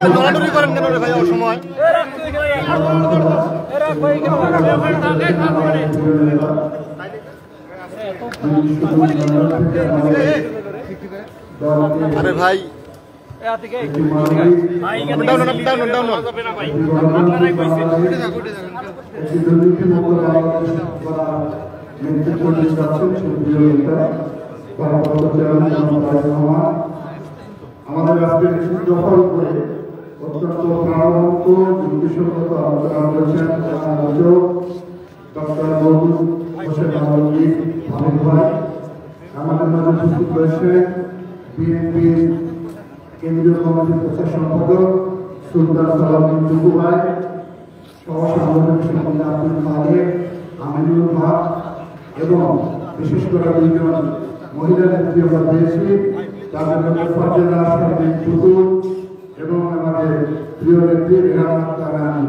দৌড়াদৌড়ি করেন কেন রে ভাই অসময়? আরে ভাই আমাদের রাষ্ট্রের দখল করে অত্যন্ত প্রাণবন্ত যুক্তিসঙ্গত আলোচনা করেছেন ডক্টর মহবুব হোসেন আলমগীর হামিদ ভাই। আমাদের মাঝে উপস্থিত রয়েছেন বিএনপির কেন্দ্রীয় কমিটির প্রচার সম্পাদক সুলতান সালাউদ্দিন টুকু ভাই, সহসাংগঠনিক সম্পাদক আব্দুল খালেক, আমিনুল হক এবং বিশেষ করে দুইজন মহিলা নেত্রী আমরা পেয়েছি, তাদের মধ্যে ফারজানা শারমিন টুকু এবং আমাদের প্রিয় নেত্রী রেহানা আক্তার রানী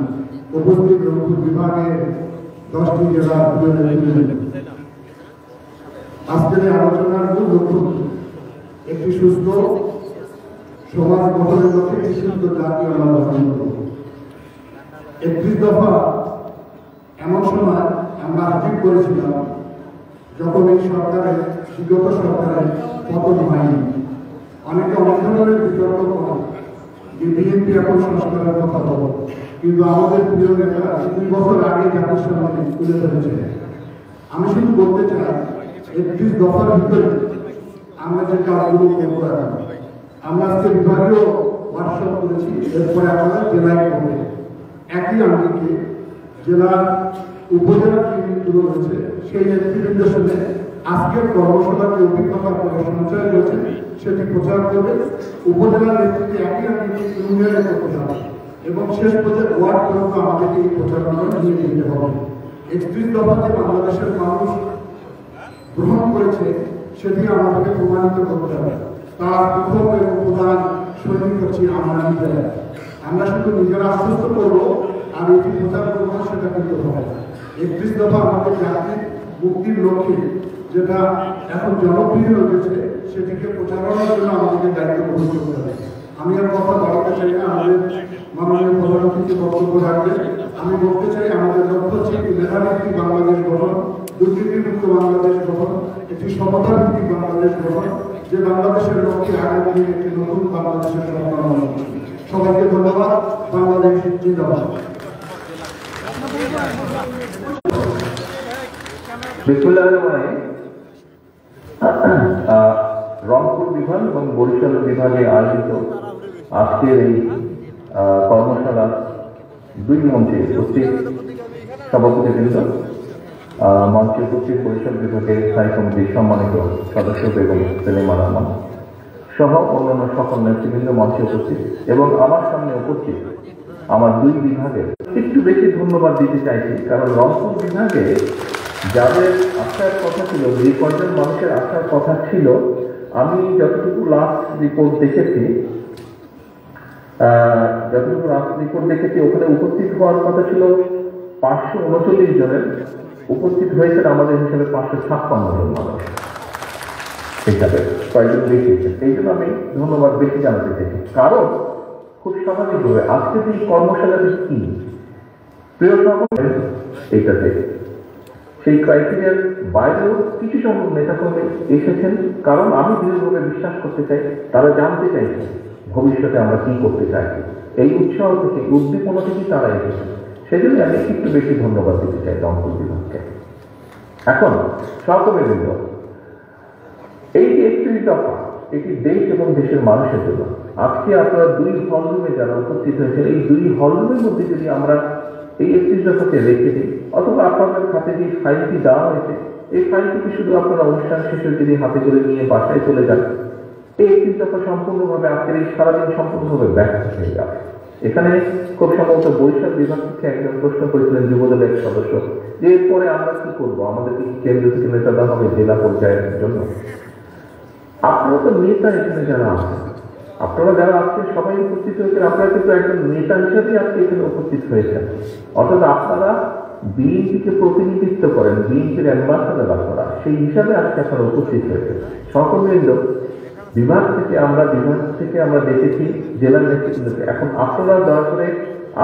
উপস্থিত রংপুর বিভাগের 10টি জেলার প্রিয় নেতৃবৃন্দ। আজকের আলোচনার মূল লক্ষ্য একটি সুস্থ সমাজ গঠনের লক্ষ্যে একটি সুস্থ জাতি আমরা গঠন করব। 31 দফা এমন সময় আমরা হাজির করেছিলাম যখন এই সরকারের বিগত সরকারের পতন হয়নি। অনেকে অনেক ধরনের বিতর্ক করেন যে বিএনপি এখন সংস্কারের কথা বল, কিন্তু আমাদের প্রিয় নেতা 2 বছর আগে জাতির সামনে তুলে ধরেছে। আমি শুধু বলতে চাই 31 দফার ভিতরে আমরা যে কাজগুলো করবো, আমরা আজকে বিভাগীয় ওয়ার্কশপ করেছি, এরপরে আমরা জেলায় করবো। একই আঙ্গিকে জেলার উপজেলা ক্লিনিকগুলো রয়েছে, সেই নেতৃবৃন্দের সঙ্গে আজকের কর্মশালাকে অভিজ্ঞতা করে সঞ্চয় রয়েছে, সেটি প্রচার করবে। উপজেলার নেতৃত্বে একই আঙ্গিকে ইউনিয়নে করতে হবে এবং শেষ পর্যায়ে ওয়ার্ড পর্যন্ত আমাদেরকে এই প্রচারণা নিয়ে যেতে হবে। 31 দফাতে বাংলাদেশের মানুষ গ্রহণ করেছে, সেটি আমাদেরকে প্রমাণিত করতে হবে। তার প্রথম এবং প্রধান সৈনিক হচ্ছে আমরা নিজেরা। আমরা শুধু নিজেরা আশ্বস্ত করবো আর এটি প্রচার করবো, সেটা কিন্তু হবে। 31 দফা আমাদের জাতির মুক্তির লক্ষ্যে যেটা এখন জনপ্রিয় হয়েছে, সেটিকে প্রচারণার জন্য আমাদেরকে দায়িত্ব গ্রহণ করতে হবে। আমি আর কথা বাড়াতে চাই না, আমাদের মাননীয় প্রধানমন্ত্রী বক্তব্য রাখবেন। আমি বলতে চাই আমাদের লক্ষ্য হচ্ছে একটি মেধাভিত্তিক বাংলাদেশ গঠন, দুর্নীতিমুক্ত বাংলাদেশ গঠন, একটি সমতা ভিত্তিক বাংলাদেশ গঠন, যে বাংলাদেশের লক্ষ্যে আগামী দিনে একটি নতুন বাংলাদেশের স্বপ্ন। সবাইকে ধন্যবাদ। বাংলাদেশ জিন্দাবাদ। রংপুর বিভাগ এবং বরিশাল বিভাগে আয়োজিত আজকের এই কর্মশালা 2 মঞ্চে উপস্থিত সভাপতিবৃন্দ, মঞ্চে উপস্থিত বরিশাল বিভাগের স্থায়ী কমিটির সম্মানিত সদস্য বেগম সেলিমা রহমান সহ অন্যান্য সকল নেতৃবৃন্দ মঞ্চে উপস্থিত এবং আমার সামনে উপস্থিত আমার 2 বিভাগের একটু বেশি ধন্যবাদ দিতে চাইছি, কারণ রংপুর বিভাগে যাদের আসার কথা ছিল, যে পর্যায়ের মানুষের আসার কথা ছিল, আমি যতটুকু লাস্ট রিপোর্ট দেখেছি ওখানে উপস্থিত হওয়ার কথা ছিল 539 জনের, উপস্থিত হয়েছেন আমাদের হিসাবে 556 জন মানুষ হিসাবে, কয়েকজন বেশি। এই জন্য আমি ধন্যবাদ বেশি জানাতে চাইছি, কারণ খুব স্বাভাবিকভাবে আজকে যে কর্মশালাটি কি প্রিয় সকল এইটাতে সেই ক্রাইটেরিয়ার বাইরেও কিছু সংখ্যক নেতাকর্মী এসেছেন, কারণ আমি দৃঢ়ভাবে বিশ্বাস করতে চাই তারা জানতে চাইছে ভবিষ্যতে আমরা কি করতে চাই। এই উৎসাহ থেকে, উদ্দীপনা থেকে তারা এসেছেন, সেজন্য আমি একটু বেশি ধন্যবাদ দিতে চাই রংপুর বিভাগকে। এখন সহকর্মীবৃন্দ, এই যে 31 দফা, এটি দেশ এবং দেশের মানুষের জন্য। আজকে আপনারা 2 হলরুমে যারা উপস্থিত হয়েছেন, এই 2 হলরুমের মধ্যে যদি আমরা এই 31 দফাকে রেখে দিই, অথবা আপনাদের হাতে যে ফাইলটি দেওয়া হয়েছে, এই ফাইলটিকে শুধু আপনারা অনুষ্ঠান শেষে যদি হাতে করে নিয়ে বাসায় চলে যান, এই 31 দফা সম্পূর্ণভাবে আজকের এই সারাদিন সম্পূর্ণভাবে ব্যর্থ হয়ে যাবে। এখানে খুব সম্ভবত বরিশাল বিভাগ থেকে একজন প্রশ্ন করেছিলেন যুবদলের এক সদস্য, যে এরপরে আমরা কি করবো, আমাদেরকে কি কেন্দ্র থেকে নেতা দেওয়া হবে জেলা পর্যায়ের জন্য? আপনারা তো নেতা, এখানে যারা আছেন, আপনারা যারা আজকে সবাই উপস্থিত হয়েছেন, আপনারা কিন্তু একজন নেতা হিসেবে আজকে এখানে উপস্থিত হয়েছেন, অর্থাৎ আপনারা বিএনপিকে প্রতিনিধিত্ব করেন, বিএনপির অ্যাম্বাসাডার আপনারা, সেই হিসাবে আজকে আপনারা উপস্থিত হয়েছেন। সহকর্মীবৃন্দ, বিভাগ থেকে আমরা দেখেছি জেলার নেতৃত্বকে। এখন আপনারা দয়া করে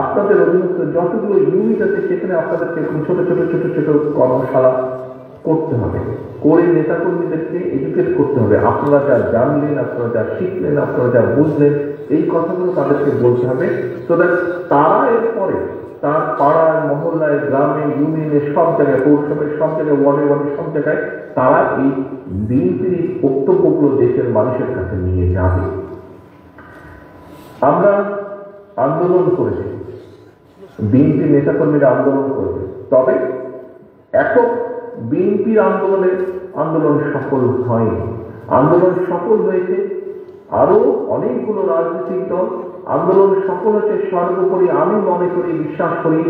আপনাদের অধীনস্থ যতগুলো ইউনিট আছে সেখানে আপনাদেরকে ছোট ছোট ছোট ছোট কর্মশালা করতে হবে, করে নেতাকর্মীদেরকে এডুকেট করতে হবে। আপনারা যা জানলেন, আপনারা যা শিখলেন, আপনারা যা বুঝলেন, এই কথাগুলো তাদেরকে বলতে হবে, তো তারা এরপরে তার পাড়ায়, মহল্লায়, গ্রামে, ইউনিয়নে, সব জায়গায়, পৌরসভায়, সব জায়গায়, ওয়ার্ডে সব জায়গায় তারা এই বিএনপির বক্তব্যগুলো দেশের মানুষের কাছে নিয়ে যাবে। আমরা আন্দোলন করেছি, বিএনপি নেতাকর্মীরা আন্দোলন করেছে, তবে একক বিএনপির আন্দোলন সফল হয়নি। আন্দোলন সফল হয়েছে আরো অনেকগুলো রাজনৈতিক দল। আন্দোলন সফল হচ্ছে সর্বোপরি আমি মনে করি, বিশ্বাস করি,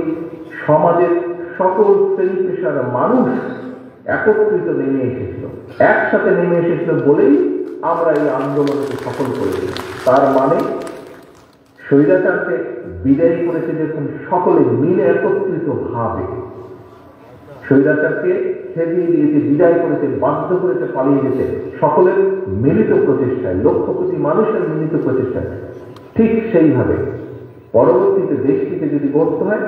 সমাজের সকল শ্রেণী পেশার মানুষ একত্রিত নেমে এসেছিল, একসাথে নেমে এসেছিল বলেই আমরা এই আন্দোলনকে সফল করেছি। তার মানে স্বৈরাচারকে বিদায় করেছে যখন সকলে মিলে একত্রিত ভাবে, স্বৈরাচারকে খেদিয়ে দিয়েছে, বিদায় করেছে, বাধ্য করেছে পালিয়ে যেতে সকলের মিলিত প্রচেষ্টায়, লক্ষ কোটি মানুষের মিলিত প্রচেষ্টায়। ঠিক সেইভাবে পরবর্তীতে দেশটিকে যদি গড়তে হয়,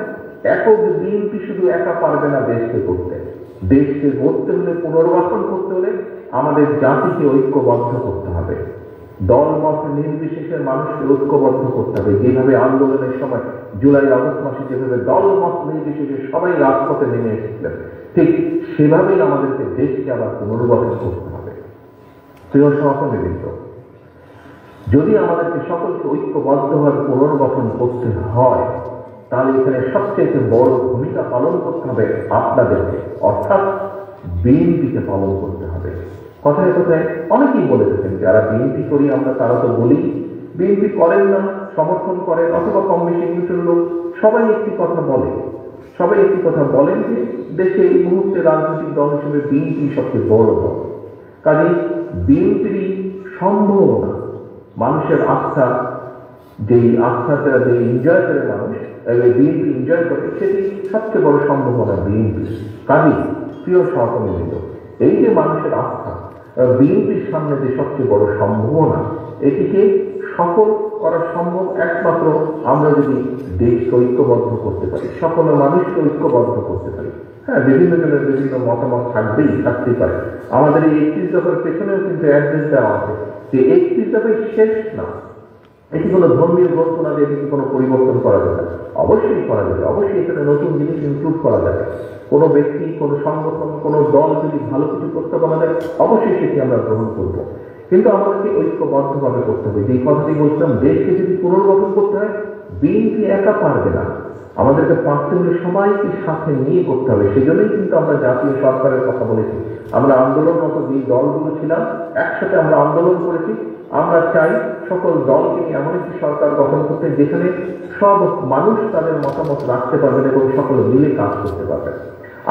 একক বিএনপি শুধু একা পারবে না দেশকে করতে। দেশকে গড়তে হলে, পুনর্বাসন করতে হলে আমাদের জাতিকে ঐক্যবদ্ধ করতে হবে, দলমত নির্বিশেষে মানুষকে ঐক্যবদ্ধ করতে হবে। যেভাবে আন্দোলনের সময় জুলাই আগস্ট মাসে যেভাবে দলমত নির্বিশেষে সবাই রাজপথে নেমে এসেছিলেন, ঠিক সেভাবেই আমাদেরকে দেশকে আবার পুনর্গঠন করতে হবে। প্রিয় সহকর্মীবৃন্দ, যদি আমাদেরকে সকলকে ঐক্যবদ্ধভাবে পুনর্গঠন করতে হয়, তাহলে এখানে সবচেয়ে বড় ভূমিকা পালন করতে হবে আপনাদেরকে, অর্থাৎ বিএনপিকে পালন করতে হবে। কথায় কথায় অনেকেই বলে থাকেন যারা বিএনপি করি আমরা, তারা তো বলি বিএনপি করেন না, সমর্থন করেন, অথবা কম বেশি কিছু লোক সবাই একটি কথা বলেন যে দেশে এই মুহূর্তে রাজনৈতিক দল হিসেবে বিএনপি সবচেয়ে বড় দল। কাজেই বিএনপির সম্ভাবনা, মানুষের আস্থা, যেই আস্থাটা যে এনজয় করে মানুষ, বিএনপি এনজয় করে, সেটি সবচেয়ে বড় সম্ভাবনা বিএনপি। কাজেই প্রিয় সহকর্মীবৃন্দ, এই যে মানুষের আস্থা, বিএনপির সামনে যে সবচেয়ে বড় সম্ভাবনা, এটিকে সফল করা সম্ভব একমাত্র আমরা যদি দেশকে ঐক্যবদ্ধ করতে পারি, সকল মানুষকে ঐক্যবদ্ধ করতে পারি। হ্যাঁ, বিভিন্ন জনের বিভিন্ন মতামত থাকতেই পারে। আমাদের এই 31 দফার পেছনেও কিন্তু অ্যাড্রেস দেওয়া আছে যে 31 দফাই শেষ না, এটি কোনো ধর্মীয় গ্রন্থ না যে এটিকে কোনো পরিবর্তন করা যাবে। অবশ্যই করা যাবে, অবশ্যই এখানে নতুন জিনিস ইনক্লুড করা যাবে। কোনো ব্যক্তি, কোনো সংগঠন, কোনো দল যদি ভালো কিছু প্রস্তাবনা দেয়, অবশ্যই সেটি আমরা গ্রহণ করব। কিন্তু আমাদেরকে ঐক্যবদ্ধভাবে করতে হবে। যে কথাটি বলছিলাম, দেশকে যদি পুনর্গঠন করতে হয়, বিএনপি একা পারবে না, আমাদেরকে পারতে হলে সবাইকে সাথে নিয়ে করতে হবে। সেজন্যই কিন্তু আমরা জাতীয় সরকারের কথা বলেছি। আমরা আন্দোলনরত যে দলগুলো ছিলাম, একসাথে আমরা আন্দোলন করেছি। আমরা চাই সকল দলকে নিয়ে এমন একটি সরকার গঠন করতে, যেখানে সব মানুষ তাদের মতামত রাখতে পারবেন এবং সকলে মিলে কাজ করতে পারবেন।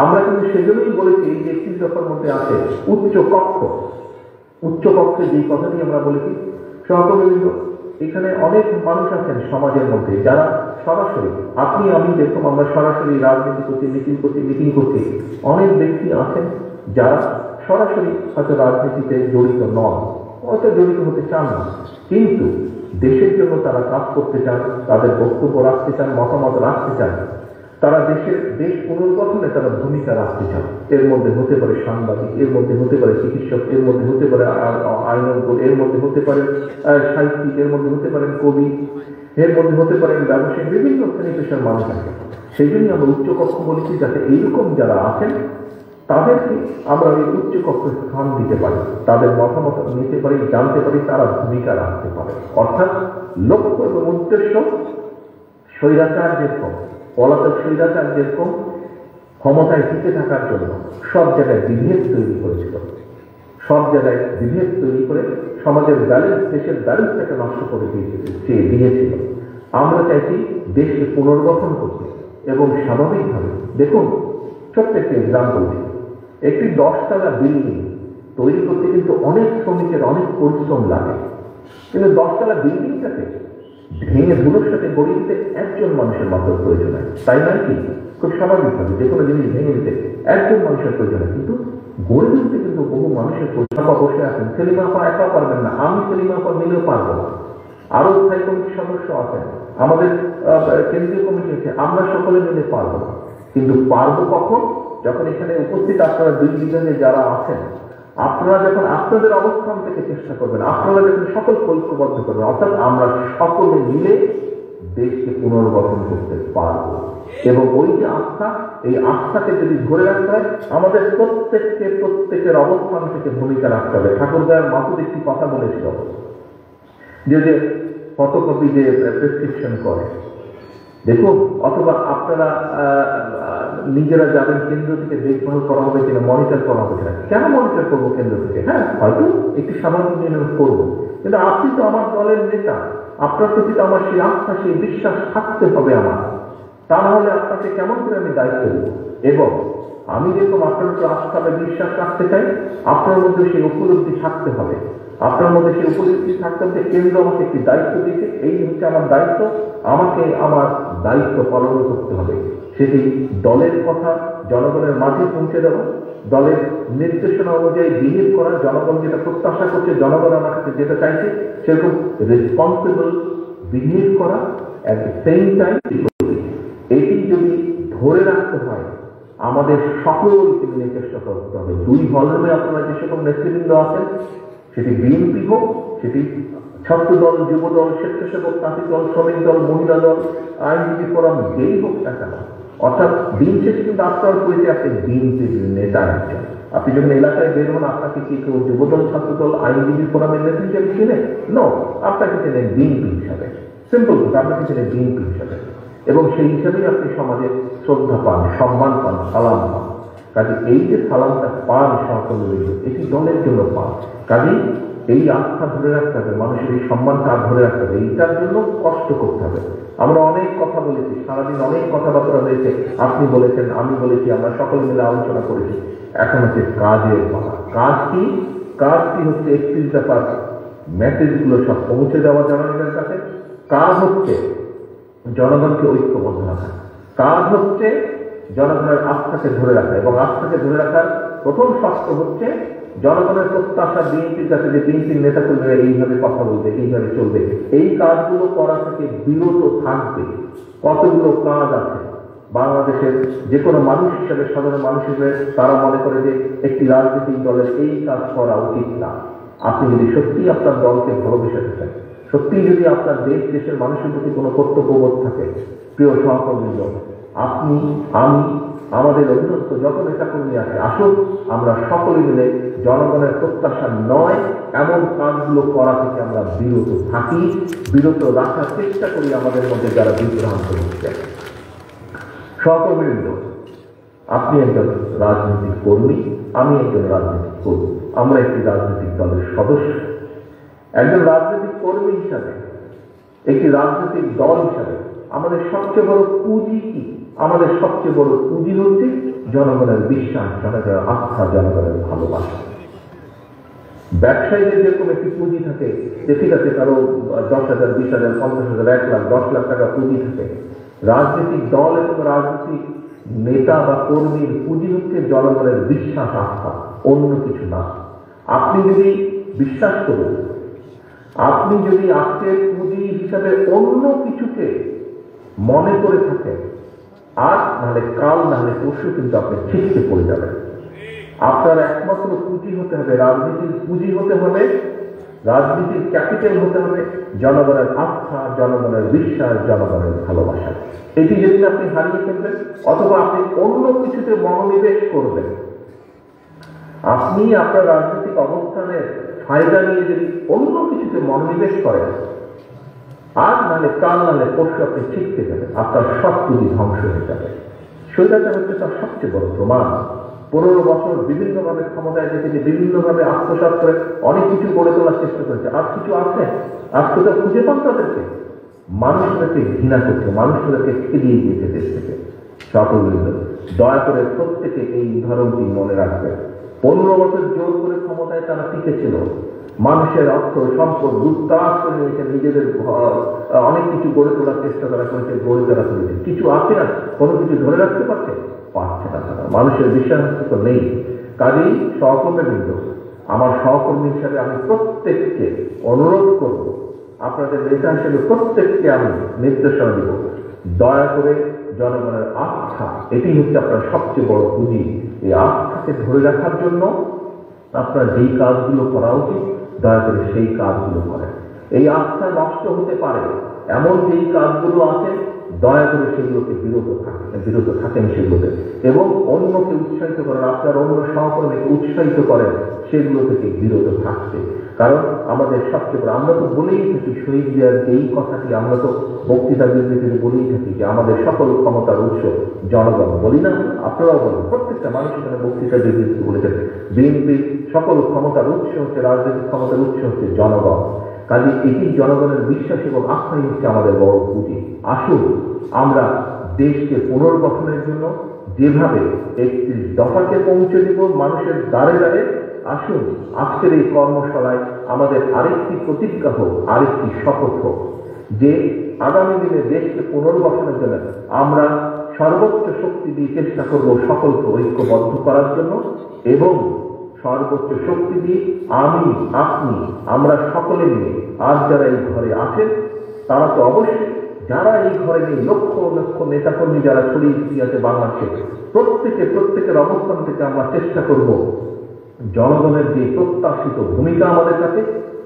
আমরা কিন্তু সেজন্যই বলেছি যে 31 দফার মধ্যে আছে উচ্চ কক্ষে যে কথাটি আমরা বলেছি। সহকর্মীবৃন্দ, এখানে অনেক মানুষ আছেন সমাজের মধ্যে যারা সরাসরি, আপনি আমি যেরকম আমরা সরাসরি রাজনীতি করছি, মিটিং করছি, অনেক ব্যক্তি আছেন যারা সরাসরি হয়তো রাজনীতিতে জড়িত নন, হয়তো জড়িত হতে চান না, কিন্তু দেশের জন্য তারা কাজ করতে চান, তাদের বক্তব্য রাখতে চান, মতামত রাখতে চান, তারা দেশ পুনর্গঠনে তারা ভূমিকা রাখতে চান। এর মধ্যে হতে পারে সাংবাদিক, এর মধ্যে হতে পারে চিকিৎসক, এর মধ্যে হতে পারে আইনজ্ঞ, এর মধ্যে হতে পারে সাহিত্যিক, এর মধ্যে হতে পারেন কবি, এর মধ্যে হতে পারেন ব্যবসায়ী, বিভিন্ন শ্রেণী পেশার মানুষ আছে। সেই জন্যই আমরা উচ্চকক্ষ বলেছি, যাতে এইরকম যারা আছেন তাদেরকে আমরা এই উচ্চকক্ষে স্থান দিতে পারি, তাদের মতামত নিতে পারি, জানতে পারি, তারা ভূমিকা রাখতে পারে। অর্থাৎ লক্ষ্য এবং উদ্দেশ্য, স্বৈরাচার যেরকম, পলাতক স্বৈরাচার যেরকম ক্ষমতায় টিকে থাকার জন্য সব জায়গায় বিভেদ তৈরি করেছিল, সব জায়গায় বিভেদ তৈরি করে সমাজের ব্যালেন্স, দেশের ব্যালেন্সটাকে নষ্ট করে দিয়েছিল। আমরা চাইছি দেশকে পুনর্গঠন করতে এবং স্বাভাবিকভাবে। দেখুন, ছোট্ট একটি এক্সাম্পল দিই, একটি 10 তলা বিল্ডিং তৈরি করতে কিন্তু অনেক শ্রমিকের অনেক পরিশ্রম লাগে, কিন্তু 10 তলা বিল্ডিংটাকে ভেঙে ধুলোর সাথে গড়িয়ে দিতে একজন মানুষের মাত্র প্রয়োজন হয়, তাই নয় কি? খুব স্বাভাবিকভাবে যে কোনো জিনিস ভেঙে দিতে একজন মানুষের প্রয়োজন হয়, কিন্তু গড়ে দিতে কিন্তু বহু মানুষের পরিষেবা বসে আছেন, সেলিমা আপা একা পারবেন না, আমি সেলিমা আপা মিলেও পারবো না, আরো স্থায়ী কমিটির সদস্য আছেন, আমাদের কেন্দ্রীয় কমিটি আছে, আমরা সকলে মিলে পারবো না। কিন্তু পারবো কখন? যখন এখানে উপস্থিত আপনারা দুই বিভাগে যারা আছেন, আপনারা যখন আপনাদের অবস্থান থেকে চেষ্টা করবেন, আপনারা যখন সকল ঐক্যবদ্ধ করবেন, অর্থাৎ আমরা সকলে মিলে দেশকে পুনর্গঠন করতে পারবো। এবং ওই যে আস্থা, এই আস্থাকে যদি ধরে রাখতে হয়, আমাদের প্রত্যেকের অবস্থান থেকে ভূমিকা রাখতে হবে। ঠাকুরগাঁয়ের মাসুদ একটি কথা বলেছিল যে ফটোকপি যে প্রেসক্রিপশন করে, দেখুন, অথবা আপনারা নিজেরা যাবেন কেন্দ্র থেকে দেখভাল করা হবে কিনা, মনিটর করা হবে কিনা। কেন মনিটর করবো কেন্দ্র থেকে? হ্যাঁ, হয়তো একটি সামাজিক নিয়ম করবো, কিন্তু আপনি তো আমার দলের নেতা, আপনার প্রতি তো আমার সেই আস্থা, সেই বিশ্বাস থাকতে হবে আমার। তা না হলে আপনাকে কেমন করে আমি দায়িত্ব দেব? এবং আমি যেরকম আপনার উপর আস্থা বা বিশ্বাস রাখতে চাই, আপনার মধ্যে সেই উপলব্ধি থাকতে হবে, আপনার মধ্যে সেই উপলব্ধি থাকতে হবে কেন্দ্র আমাকে একটি দায়িত্ব দিয়েছে, এই হচ্ছে আমার দায়িত্ব, আমাকে আমার দায়িত্ব পালন করতে হবে। সেটি দলের কথা জনগণের মাঝে পৌঁছে দেওয়া, দলের নির্দেশনা অনুযায়ী বিহেভ করা, জনগণ যেটা প্রত্যাশা করছে, জনগণ আমার কাছে যেটা চাইছে সেরকম রেসপন্সিবল বিহেভ করা। অ্যাট দ্য সেম টাইম এটি যদি ধরে রাখতে হয়, আমাদের সকলকে মিলে চেষ্টা করতে হবে। দুই হলরুমে আপনারা যে সকল নেতৃবৃন্দ আছেন, সেটি বিএনপি হোক, সেটি ছাত্র দল, যুব দল, স্বেচ্ছাসেবক তাঁতি দল, শ্রমিক দল, মহিলা দল, আইনজীবী ফোরাম, যেই হোক না কেন, অর্থাৎ দিন শেষে কিন্তু আপনার পরিচয় আপনি বিএনপির নেতা একজন। আপনি যখন এলাকায় বের হন, আপনাকে কি কেউ যুবদল, ছাত্র দল, আইনজীবী ফোরামের নেতা হিসেবে চিনেন? নো, আপনাকে চেনেন বিএনপি হিসাবে। সিম্পল, আপনাকে চেনেন বিএনপি হিসাবে, এবং সেই হিসাবেই আপনি সমাজে শ্রদ্ধা পান, সম্মান পান, সালাম পান। কাজে এই যে সালামটা পান সহকর্মী, এটি দলের জন্য পান। কাজেই এই আস্থা ধরে রাখতে হবে, মানুষের এই সম্মানটা ধরে রাখতে হবে, এইটার জন্য কষ্ট করতে হবে। আমরা অনেক কথা বলেছি, সারাদিন অনেক কথাবার্তা হয়েছে, আপনি বলেছেন, আমি বলেছি, আমরা সকলে মিলে আলোচনা করেছি। এখন হচ্ছে কাজের কথা। কাজ কি? কাজটি হচ্ছে 31 দফার মেসেজগুলো সব পৌঁছে দেওয়া জনগণের কাছে। কাজ হচ্ছে জনগণকে ঐক্যবদ্ধ রাখা, কাজ হচ্ছে জনগণের আস্থাকে ধরে রাখা, এবং আস্থাকে ধরে রাখার প্রথম শর্ত হচ্ছে জনগণের প্রত্যাশা বিএনপির কাছে, যে বিএনপির নেতা কর্মীরা এইভাবে কথা বলবে, এইভাবে চলবে, এই কাজগুলো করা থেকে বিরত থাকবে। কতগুলো কাজ আছে বাংলাদেশের যে কোনো মানুষ হিসেবে, সাধারণ মানুষ হিসেবে তারা মনে করে যে একটি রাজনৈতিক দলের এই কাজ করা উচিত না। আপনি যদি সত্যি আপনার দলকে ভালোবেসে থাকেন, সত্যি যদি আপনার দেশের মানুষের প্রতি কোনো কর্তব্যবোধ থাকে, প্রিয় সহকর্মীরা, আপনি, আমি, আমাদের অধীনস্থ যত নেতা কর্মী আছে, আসুন আমরা সকলে মিলে জনগণের প্রত্যাশা নয় এমন কাজগুলো করা থেকে আমরা বিরত থাকি, বিরত রাখার চেষ্টা করি আমাদের মধ্যে যারা বিভ্রান্ত হচ্ছে। সহকর্মীবৃন্দ, আপনি একজন রাজনৈতিক কর্মী, আমি একজন রাজনৈতিক কর্মী, আমরা একটি রাজনৈতিক দলের সদস্য। একজন রাজনৈতিক কর্মী হিসাবে, একটি রাজনৈতিক দল হিসাবে আমাদের সবচেয়ে বড় পুঁজি কি? আমাদের সবচেয়ে বড় পুঁজি হচ্ছে জনগণের বিশ্বাস, জনগণের আস্থা, জনগণের ভালোবাসা। ব্যবসায়ীদের যেরকম একটি পুঁজি থাকে, যে ঠিক আছে কারো 10,000, 20,000, 50,000, 1 লাখ, 10 লাখ টাকা পুঁজি থাকে, রাজনৈতিক দল এবং রাজনৈতিক নেতা বা কর্মীর পুঁজি হচ্ছে জনগণের বিশ্বাস, আস্থা, অন্য কিছু না। আপনি যদি বিশ্বাস করুন, আপনি যদি আজকের পুঁজি হিসাবে অন্য কিছুকে মনে করে থাকেন, আজ নাহলে কাল নাহলে পরশু কিন্তু আপনি ছিটকে পড়ে যাবেন। আপনার একমাত্র পুঁজি হতে হবে, রাজনীতির পুঁজি হতে হবে, রাজনীতির ক্যাপিটাল হতে হবে জনগণের আস্থা, জনগণের বিশ্বাস, জনগণের ভালোবাসা। এটি যদি আপনি হারিয়ে ফেলবেন, অথবা আপনি অন্য কিছুতে মনোনিবেশ করবেন, আপনি আপনার রাজনৈতিক অবস্থানের ফায়দা নিয়ে যদি অন্য কিছুতে মনোনিবেশ করেন, আজ নাহলে কাল নাহলে পরশু আপনি ছিটকে যাবেন, আপনার সব পুঁজি ধ্বংস হয়ে যাবে। স্বৈরাচার হচ্ছে তার সবচেয়ে বড় প্রমাণ। 15 বছর বিভিন্নভাবে ক্ষমতায় থেকে, যে বিভিন্নভাবে আত্মসাৎ করে অনেক কিছু গড়ে তোলার চেষ্টা করেছে। আজ কিছু আছে, আজ কোথাও খুঁজে পান তাদেরকে? মানুষদেরকে ঘৃণা করছে, মানুষদেরকে খেলিয়ে দিয়েছে দেশ থেকে। সকলবৃন্দ, দয়া করে প্রত্যেকে এই উদাহরণটি মনে রাখবেন। 15 বছর জোর করে ক্ষমতায় তারা টিকেছিল, মানুষের অর্থ সম্পদ লুটতরাজ করে নিয়েছে, নিজেদের অনেক কিছু গড়ে তোলার চেষ্টা তারা করেছে, গড়ে তোলা করেছে। কিছু আছে না, কোনো কিছু ধরে রাখতে পারছে না, মানুষের বিশ্বাস তো নেই। কাজেই সহকর্মীবৃন্দ, আমার সহকর্মী হিসাবে আমি প্রত্যেককে অনুরোধ করব, আপনাদের নেতা হিসেবে প্রত্যেককে আমি নির্দেশনা দিব, দয়া করে জনগণের আস্থা, এটি হচ্ছে আপনার সবচেয়ে বড় পুঁজি, এই আস্থাকে ধরে রাখার জন্য আপনার যেই কাজগুলো করা উচিত দয়া করে সেই কাজগুলো করেন। এই আস্থা নষ্ট হতে পারে এমন যেই কাজগুলো আছে দয়া করে সেগুলোকে বিরত থাকেন সেগুলোতে, এবং অন্যকে উৎসাহিত করেন, আপনার অন্য সহকর্মীকে উৎসাহিত করেন সেগুলো থেকে বিরত থাকতে। কারণ আমাদের সবচেয়ে বড়, আমরা তো বলেই থাকি শহীদদের এই কথাটি, আমরা তো বক্তৃতা বিবৃতিতে বলেই থাকি যে আমাদের সকল ক্ষমতার উৎস জনগণ, বলি না? আপনারাও বলেন, প্রত্যেকটা মানুষ এখানে বক্তৃতা বিবৃতি বলেছেন বিএনপি সকল ক্ষমতার উৎস হচ্ছে, রাজনৈতিক ক্ষমতার উৎস হচ্ছে জনগণ। কাজে এটি জনগণের বিশ্বাস এবং আস্থাই হচ্ছে আমাদের বড় পুঁজি। আসুন আমরা দেশকে পুনর্গঠনের জন্য যেভাবে 31 দফাকে পৌঁছে দিব মানুষের দ্বারে দ্বারে, আসুন আজকের এই কর্মশালায় আমাদের আরেকটি প্রতিজ্ঞা হোক, আরেকটি শপথ হোক যে আগামী দিনে দেশকে পুনর্গঠনের জন্য আমরা সর্বোচ্চ শক্তি দিয়ে চেষ্টা করব সকলকে ঐক্যবদ্ধ করার জন্য, এবং সর্বোচ্চ শক্তি দিয়ে আমি, আপনি, আমরা সকলে মিলে, আর যারা এই ঘরে আছেন তারা তো অবশ্যই, যারা এই ঘরে নেই লক্ষ লক্ষ নেতাকর্মী যারা ছড়িয়ে আছে বাংলাদেশে, প্রত্যেকের অবস্থান থেকে আমরা চেষ্টা করব জনগণের যে প্রত্যাশিত ভূমিকা আমাদের কাছে,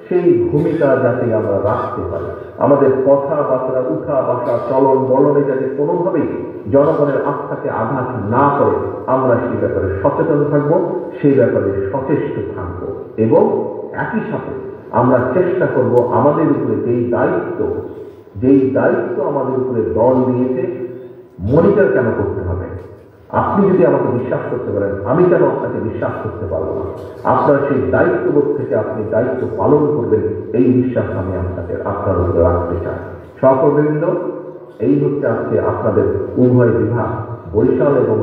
সেই ভূমিকা যাতে আমরা রাখতে পারি। আমাদের কথাবার্তা, উঠা বসা, চলন বলনে যাতে কোনোভাবেই জনগণের আস্থাকে আঘাত না করে, আমরা সেই ব্যাপারে সচেতন থাকব, সেই ব্যাপারে সচেষ্ট থাকব, এবং একই সাথে আমরা চেষ্টা করব আমাদের উপরে যেই দায়িত্ব আমাদের উপরে দল দিয়েছে, মনিটর কেন করতে হবে? আপনি যদি আমাকে বিশ্বাস করতে পারেন, আমি কেন আপনাকে বিশ্বাস করতে পারবো না? আপনার সেই দায়িত্ববোধ থেকে আপনি দায়িত্ব পালন করবেন, এই বিশ্বাস আমি আপনার উপরে রাখতে চাই। সহকর্মীবৃন্দ, এই হচ্ছে আজকে আপনাদের উভয় বিভাগ, বরিশাল এবং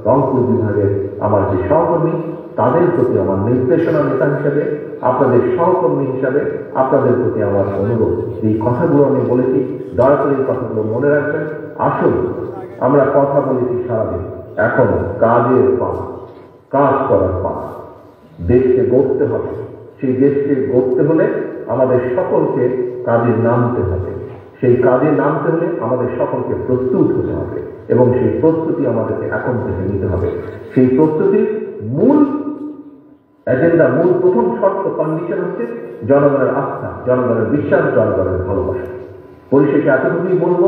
রংপুর বিভাগের আমার যে সহকর্মী, তাদের প্রতি আমার নির্দেশনা নেতা হিসেবে, আপনাদের সহকর্মী হিসাবে আপনাদের প্রতি আমার অনুরোধ, এই কথাগুলো আমি বলেছি, দয়া করে এই কথাগুলো মনে রাখবেন। আসুন, আমরা কথা বলেছি সারাদিন, এখন কাজের পালা, কাজ করার পালা। দেশকে গড়তে হবে, সেই দেশকে গড়তে হলে আমাদের সকলকে কাজে নামতে হবে। সেই কাজে নামতে হলে আমাদের সকলকে প্রস্তুত হতে হবে, এবং সেই প্রস্তুতি আমাদেরকে এখন থেকে নিতে হবে। সেই প্রস্তুতির মূল এজেন্ডা, মূল প্রথম শর্ত, কন্ডিশন হচ্ছে জনগণের আস্থা, জনগণের বিশ্বাস, জনগণের ভালোবাসা। পরিশেষে এতটুকুই বলবো,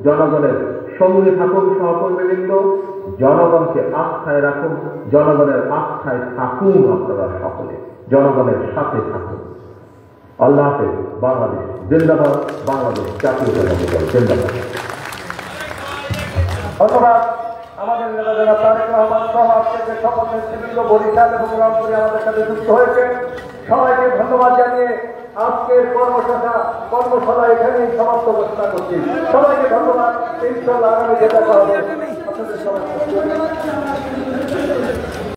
জনগণের সঙ্গে থাকুন সহকর্মীবৃন্দ, জনগণকে আস্থায় রাখুন, জনগণের আস্থায় থাকুন, আপনারা সকলে জনগণের সাথে থাকুন। আল্লাহ হাফেজ। বাংলাদেশ জিন্দাবাদ, বাংলাদেশ জাতীয়তাবাদী দল জিন্দাবাদ। ধন্যবাদ আমাদের নেতা জনাব তারেক রহমান সহ আজকের সকল নেতৃবৃন্দ বরিশাল এবং রংপুরে আমাদের সাথে যুক্ত হয়েছে। সবাইকে ধন্যবাদ জানিয়ে আজকের কর্মশালা এখানেই সমাপ্ত ঘোষণা করছি। সবাইকে ধন্যবাদ। ইনশাআল্লাহ আগামী যেটা হবে আপনাদের সবাই